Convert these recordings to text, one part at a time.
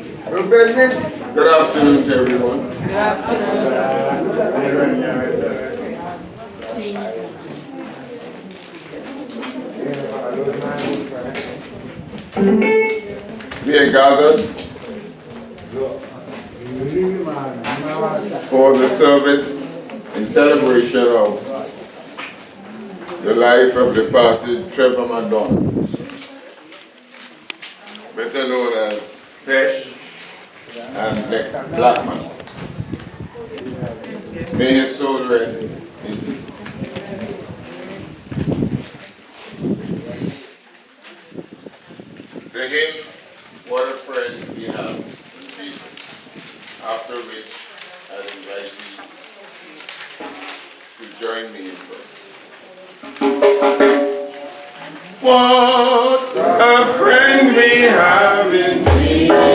Good afternoon to everyone. We are gathered for the service in celebration of the life of departed Trevor McDonald, better known as Pesh and Blackman. May his soul rest in peace. The hymn, What a Friend We Have in Jesus, after which I invite you to join me in prayer. What a friend we have in Jesus.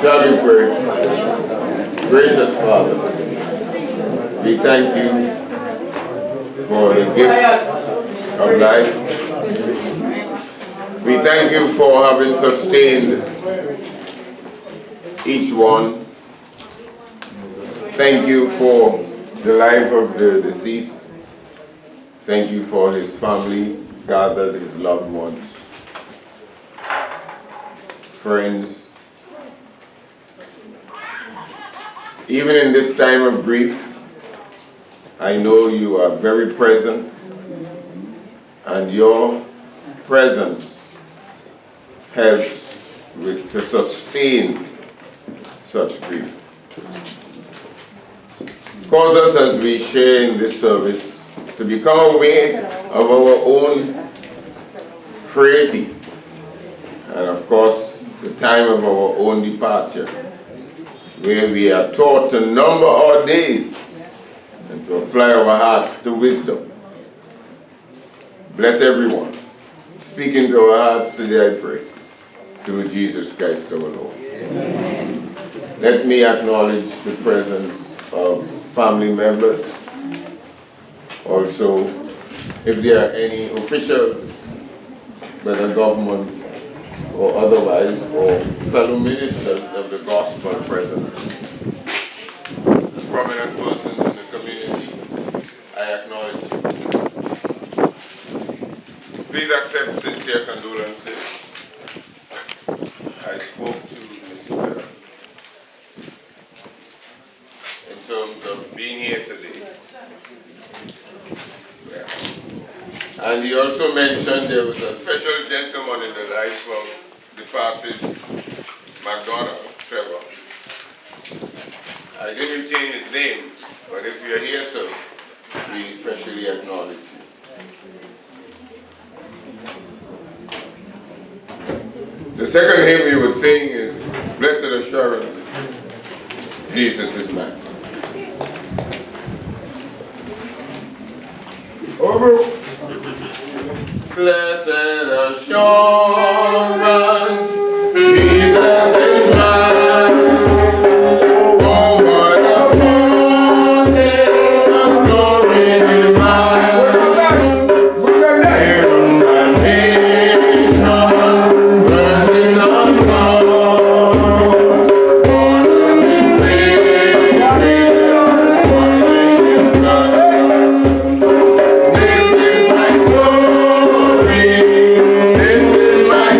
Shall we pray? Gracious Father, we thank you for the gift of life. We thank you for having sustained each one. Thank you for the life of the deceased. Thank you for his family gathered, his loved ones, friends. Even in this time of grief, I know you are very present, and your presence helps to sustain such grief. Cause us as we share in this service to become aware of our own frailty, and of course the time of our own departure, where we are taught to number our days and to apply our hearts to wisdom. Bless everyone. Speak into our hearts today, I pray, through Jesus Christ our Lord. Amen. Let me acknowledge the presence of family members. Also, if there are any officials, whether government or otherwise, or fellow ministers of the gospel present, prominent persons in the community, I acknowledge you. Please accept sincere condolences. I spoke also mentioned there was a special gentleman in the life of departed McDonald, Trevor. I didn't retain his name, but if you're here, sir, we especially acknowledge you. The second hymn we would sing is Blessed Assurance, Jesus is mine. Over. Blessed assurance, Jesus is mine. Oh, what a foretaste of glory divine. Here of salvation, mercies untold. Born of His Savior, washing in blood. This is my story. This is my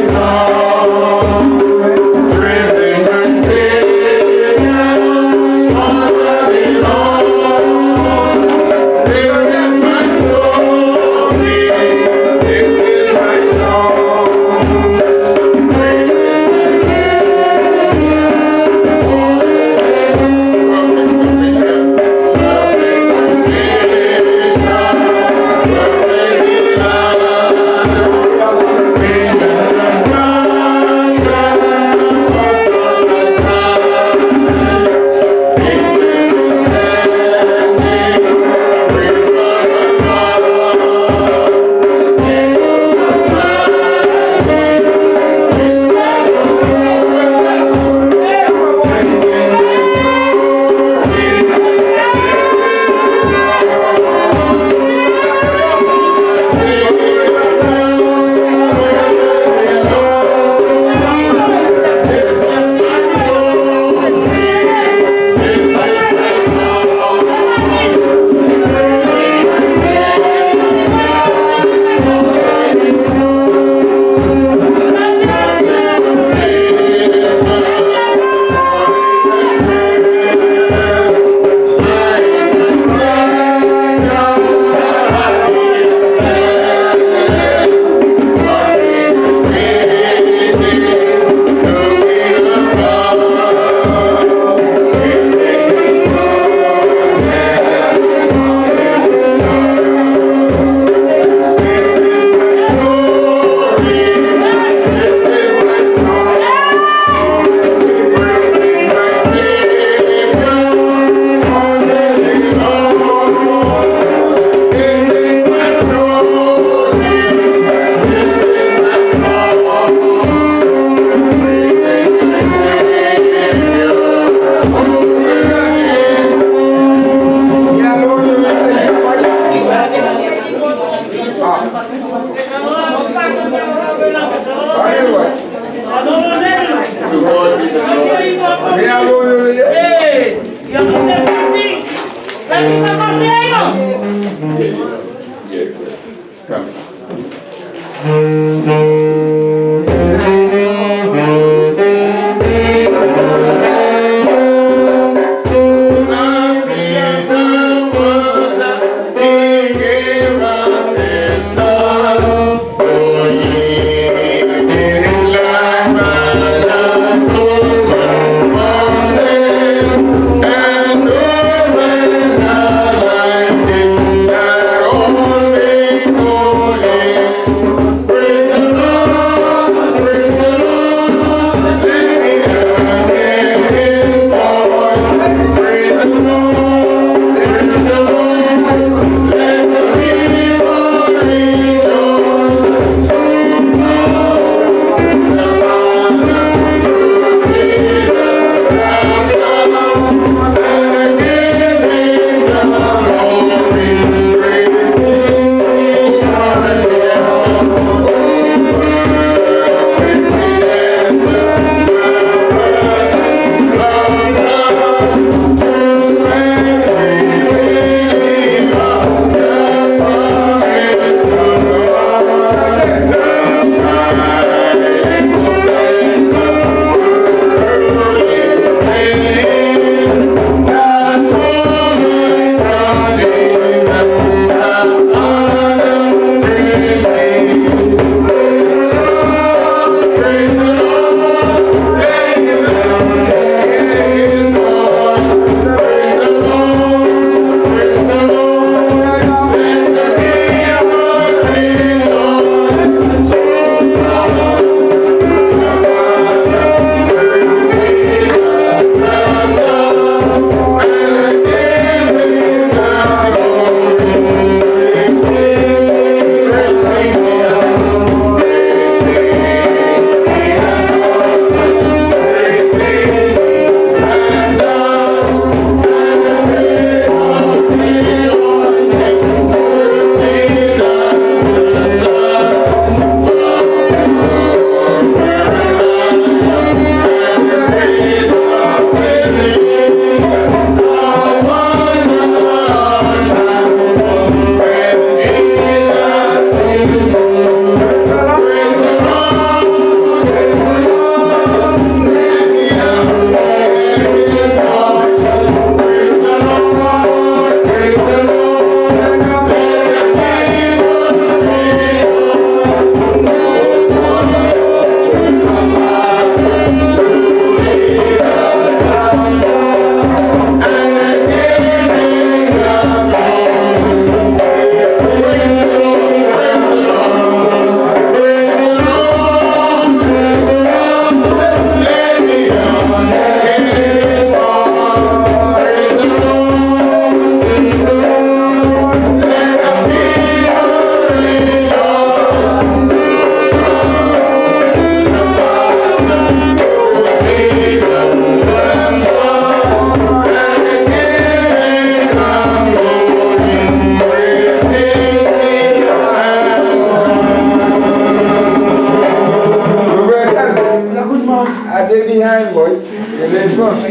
lay behind, boy. You lay front.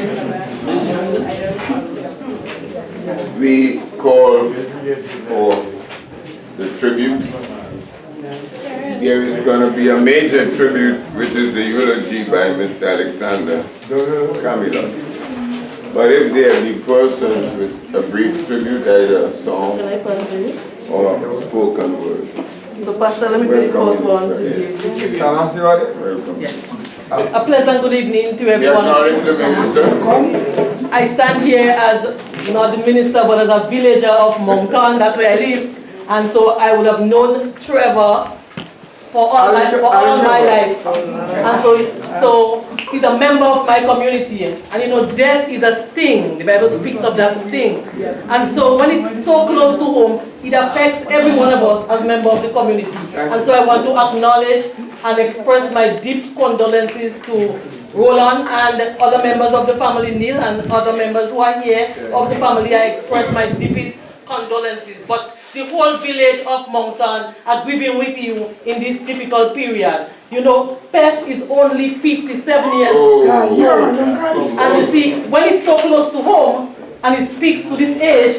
We call for the tributes. There is going to be a major tribute, which is the eulogy by Mr. Alexander Camillus. But if there be persons with a brief tribute, either a song or a spoken word. So, Pastor, let me take the first one. Welcome. Yes. A pleasant good evening to We everyone. acknowledge the minister. I stand here as not the minister, but as a villager of Moncton. That's where I live. And so I would have known Trevor for all my life. And so he's a member of my community. And you know, death is a sting. The Bible speaks of that sting. And so when it's so close to home, it affects every one of us as member of the community. And so I want to acknowledge and express my deep condolences to Roland and other members of the family, Neil, and other members who are here of the family. I express my deepest condolences. But the whole village of Moncton are grieving with you in this difficult period. You know, Pesh is only 57 years old. And you see, when it's so close to home and it speaks to this age,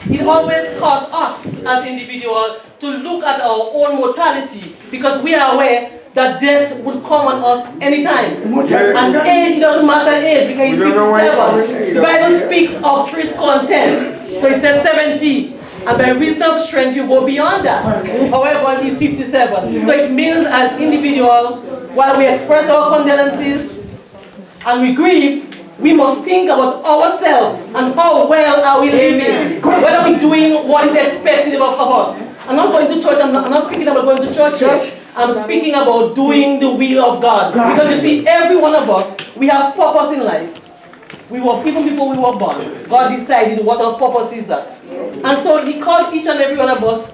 it always causes us as individuals to look at our own mortality, because we are aware that death would come on us anytime. And age doesn't matter age, because he's 57. The Bible speaks of 10. So it says 70. And by reason of strength, you go beyond that. However, he's 57. So it means as individuals, while we express our condolences and we grieve, we must think about ourselves and how well are we living. Whether we're doing what is expected of us. I'm not going to church, I'm not speaking about going to church. I'm speaking about doing the will of God. Because you see, every one of us, we have purpose in life. We were people before we were born. God decided what our purpose is that. And so he called each and every one of us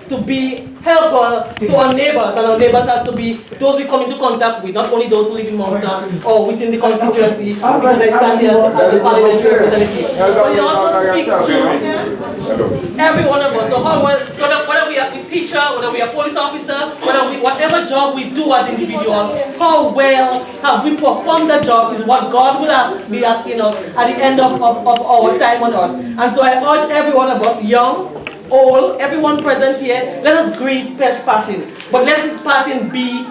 to be helpers to our neighbors. And our neighbors has to be those we come into contact with, not only those who live in Moncton or within the constituency, because I stand here as the parliamentary representative. But he also speaks to every one of us. So whether we are a teacher, whether we are a police officer, whatever job we do as individuals, how well have we performed the job is what God will be asking us at the end of our time on earth. And so I urge every one of us, young, old, everyone present here, let us grieve Pesh passing. But let his passing be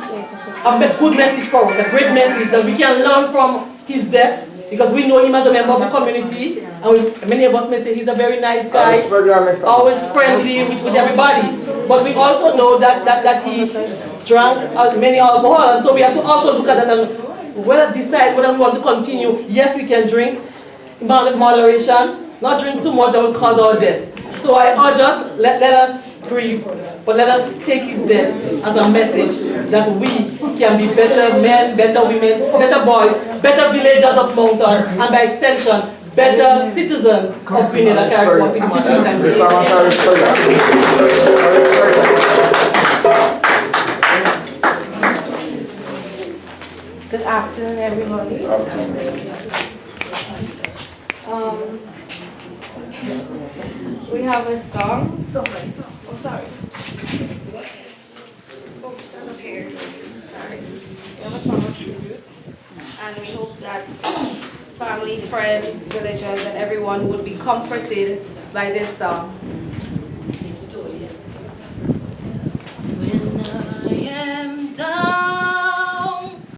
a good message for us, a great message that we can learn from his death, because we know him as a member of the community, and many of us may say he's a very nice guy, always friendly with everybody. But we also know that he drank many alcohol, and so we have to also look at that and decide whether we want to continue. Yes, we can drink in moderation, not drink too much that will cause our death. So I urge us, let us grieve, but let us take his death as a message that we can be better men, better women, better boys, better villagers of Moncton, and by extension, better citizens of Grenada Caribbean. Thank you. Good afternoon, everybody. We have a song. Oh, sorry. Folks, stand up here. Sorry. We have a song of tributes, and we hope that family, friends, villagers, and everyone would be comforted by this song.